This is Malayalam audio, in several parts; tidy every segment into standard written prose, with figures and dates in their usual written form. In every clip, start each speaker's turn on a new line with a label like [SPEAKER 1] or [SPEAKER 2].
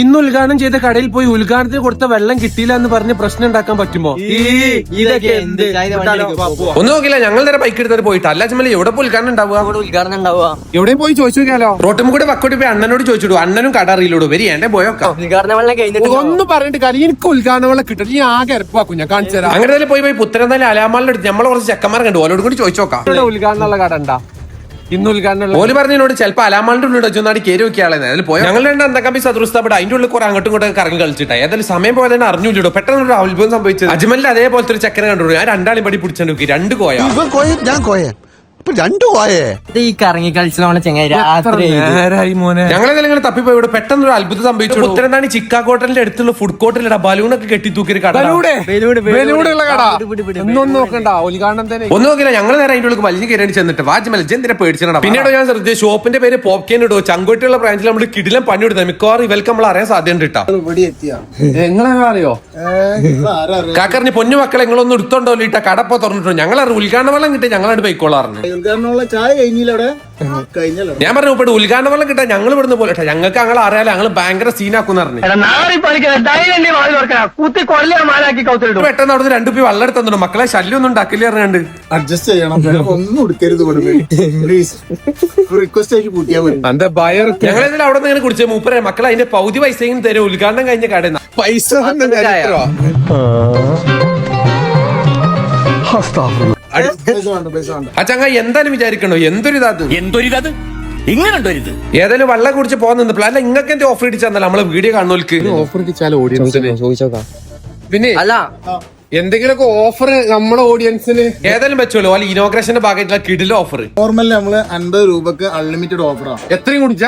[SPEAKER 1] ഇന്ന് ഉദ്ഘാടനം ചെയ്ത കടയിൽ പോയി ഉദ്ഘാടനത്തിന് കൊടുത്ത വെള്ളം കിട്ടിയില്ല എന്ന് പറഞ്ഞ് പ്രശ്നം ഉണ്ടാക്കാൻ പറ്റുമോ? ഒന്നും നോക്കില്ല, ഞങ്ങൾ നേരെ ബൈക്ക് എടുത്തിട്ട് പോയിട്ട് അല്ല ചുമല എവിടെ പോയി ഉദ്ഘാടനം ഉണ്ടാവുക? എവിടെയും പോയി ചോദിച്ചു നോക്കിയാലോ? റോട്ടും കൂടെ വക്കോട്ട് പോയി അണ്ണനോട് ചോദിച്ചിടൂ, അണ്ണനും കട അറിയില്ലൂടൂ, വരികേണ്ടേ പോയോക്കാം. ഒന്നും പറഞ്ഞിട്ട് കാര്യം, എനിക്ക് ഉദ്ഘാടന വെള്ളം കിട്ടും, ഈ ആകെ ഇറപ്പാക്കും ഞാൻ കാണിച്ചു തരാം. അങ്ങനെ പോയി പുത്തനന്തായാലും അലാമാളിന്റെ അടുത്ത് നമ്മളെ കുറച്ച് ചെക്കന്മാർ കണ്ടു, ഓലോട് കൂടി ചോദിച്ചു നോക്കാം. ഉദ്ഘാടനമുള്ള കട ഉണ്ടാ ഇന്ന് ഉദ്ഘാടനം? ഓല് പറഞ്ഞോട് ചിലപ്പോൾ അലാമാളിന്റെ ഉള്ളിൽ വെച്ചൊന്നാടി കയറി വെക്കാളെ അതിൽ പോയി ഞങ്ങൾ രണ്ട് എന്തൊക്കെ സദൃസ്ഥപ്പെട്ട് അതിന്റെ ഉള്ളിൽ കുറെ അങ്ങോട്ടും ഇങ്ങോട്ടും കറങ്ങി കളിച്ചിട്ടാ. ഏതായാലും സമയം പോലെ തന്നെ അറിഞ്ഞില്ലോ, പെട്ടെന്ന് ഒരു അത്ഭുതം സംഭവിച്ചത്. അജ്മലിൽ അതേപോലത്തെ ഒരു ചക്കനെ കണ്ടു, ഞാൻ രണ്ടാളും പടി പിടിച്ചു നോക്കി, രണ്ട് കോയ.
[SPEAKER 2] ഈ കറങ്ങി കളിച്ച് നമ്മളെ ചെങ്ങായി
[SPEAKER 1] ഞങ്ങളെങ്ങനെ തപ്പിപ്പോയി ഇവിടെ പെട്ടെന്ന് ഒരു അത്ഭുതം സംഭവിച്ചു. ഉത്തരന്താണ് ചിക്കാ ഹോട്ടലിന്റെ അടുത്തുള്ള ഫുഡ് കോർട്ടിലിടാ ബലൂണൊക്കെ കെട്ടിത്തൂക്കിയൊരു കട. ഒന്നും നോക്കില്ല, ഞങ്ങൾ നേരെ അതിന്റെ ഉള്ളിൽ വലിയ കയറി ചെന്നിട്ട് വാജ്മല എന്തിനെ പേടിച്ചിട്ടാ. പിന്നീട് ഞാൻ ശ്രദ്ധിച്ചു ഷോപ്പിന്റെ പേര് പോപ്കേൻ ഇടോ, ചങ്കോട്ടിയുള്ള ബ്രാഞ്ചിൽ നമ്മൾ കിടിലം പണി കൊടുത്താൽ മിക്കവാറും ഇവർക്ക് നമ്മൾ അറിയാൻ സാധ്യത കിട്ടാ. അറിയോ കാക്കറിഞ്ഞ് പൊന്നു മക്കളെ നിങ്ങളൊന്നും എടുത്തോണ്ടോ ഇട്ട കടപ്പോ തുറന്നിട്ടോ, ഞങ്ങൾ ഉദ്ഘാടന വെള്ളം കിട്ടി ഞങ്ങളായിട്ട് പോയിക്കോളാറുണ്ട്. ഞാൻ പറഞ്ഞു ഇപ്പോൾ ഉദ്ഘാടന വെള്ളം കിട്ടാൻ ഞങ്ങൾ ഇവിടുന്ന് പോലെ ഞങ്ങൾക്ക് ഞങ്ങൾ അറിയാലോ, ഞങ്ങൾ ഭയങ്കര സീനാക്കും പറഞ്ഞു. പെട്ടെന്ന് അവിടുന്ന് രണ്ടു പി വെള്ളം എടുത്തു, മക്കളെ ശല്യം ഒന്നും ഉണ്ടാക്കില്ല അറിയാണ്ട്
[SPEAKER 3] അഡ്ജസ്റ്റ് ചെയ്യണം, ഒന്നും എടുക്കരുത്.
[SPEAKER 1] ഞങ്ങളെന്തായാലും അവിടെ നിന്ന് ഇങ്ങനെ കുടിച്ചു മൂപ്പര മക്കളെ അതിന്റെ പൗതി പൈസയും തരും ഉദ്ഘാടനം കഴിഞ്ഞ കടയിൽ പൈസ. അച്ചങ്ങ എന്തായാലും വിചാരിക്കണോ എന്തൊരു ഏതായാലും വെള്ളം കുടിച്ച് പോകുന്നത് അല്ല ഇങ്ങക്ക് എന്റെ ഓഫർ ഇടിച്ചാൽ നമ്മള് വീഡിയോ കാണുന്നവർക്ക് ഓഫർ ഇടിച്ചാൽ ഓഡിയൻസിന് ചോദിച്ചോക്കാം. പിന്നെ അല്ല എന്തെങ്കിലുമൊക്കെ ഓഫർ നമ്മുടെ ഓഡിയൻസിന് ഏതായാലും വെച്ചോളൂ. അല്ല ഇനോഗ്രേഷന്റെ ഭാഗമായിട്ടുള്ള കിടില ഓഫർ
[SPEAKER 3] നോർമലി നമ്മള് 50 രൂപക്ക് അൺലിമിറ്റഡ് ഓഫറാണ്.
[SPEAKER 1] എത്രയും കുടിച്ചാ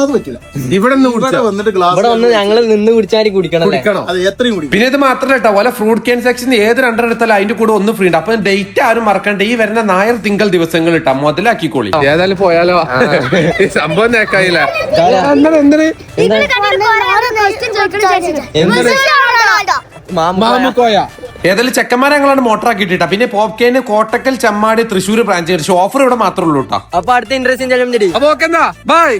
[SPEAKER 3] അത് പറ്റില്ല.
[SPEAKER 1] ഇവിടെ
[SPEAKER 3] വന്നിട്ട് ഗ്ലാസ്
[SPEAKER 2] ഞങ്ങൾ നിന്ന് കുടിച്ചാൽ കുടിക്കണം.
[SPEAKER 3] അത് എത്രയും കുടിക്കും.
[SPEAKER 1] പിന്നെ ഇത് മാത്രമല്ല കേട്ടോ, പോലെ ഫ്രൂട്ട് ക്യാൻ സെക്ഷൻ ഏത് രണ്ടെണ്ണം എടുത്താലും അതിന്റെ കൂടെ ഒന്ന് ഫ്രീ ഉണ്ട്. അപ്പൊ ഡേറ്റ് ആരും മറക്കണ്ട, ഈ വരുന്ന ഞായർ തിങ്കൾ ദിവസങ്ങൾ ഇട്ടാ മുതലാക്കിക്കോളി. ഏതായാലും പോയാലോ സംഭവം നേക്കായില്ല. ഏതായാലും ചെക്കന്മാരെ ഞങ്ങളാണ് മോട്ടറാക്കിയിട്ടാ. പിന്നെ പോപ്കേന് കോട്ടക്കൽ, ചമ്മാട്, തൃശ്ശൂർ ബ്രാഞ്ച് ഓഫർ ഇവിടെ മാത്രമേ ഉള്ളൂ കേട്ടോ.
[SPEAKER 2] അപ്പൊ അടുത്ത ഇൻട്രസ്റ്റിംഗ്
[SPEAKER 1] അപ്പൊ ഓക്കെ, ബൈ.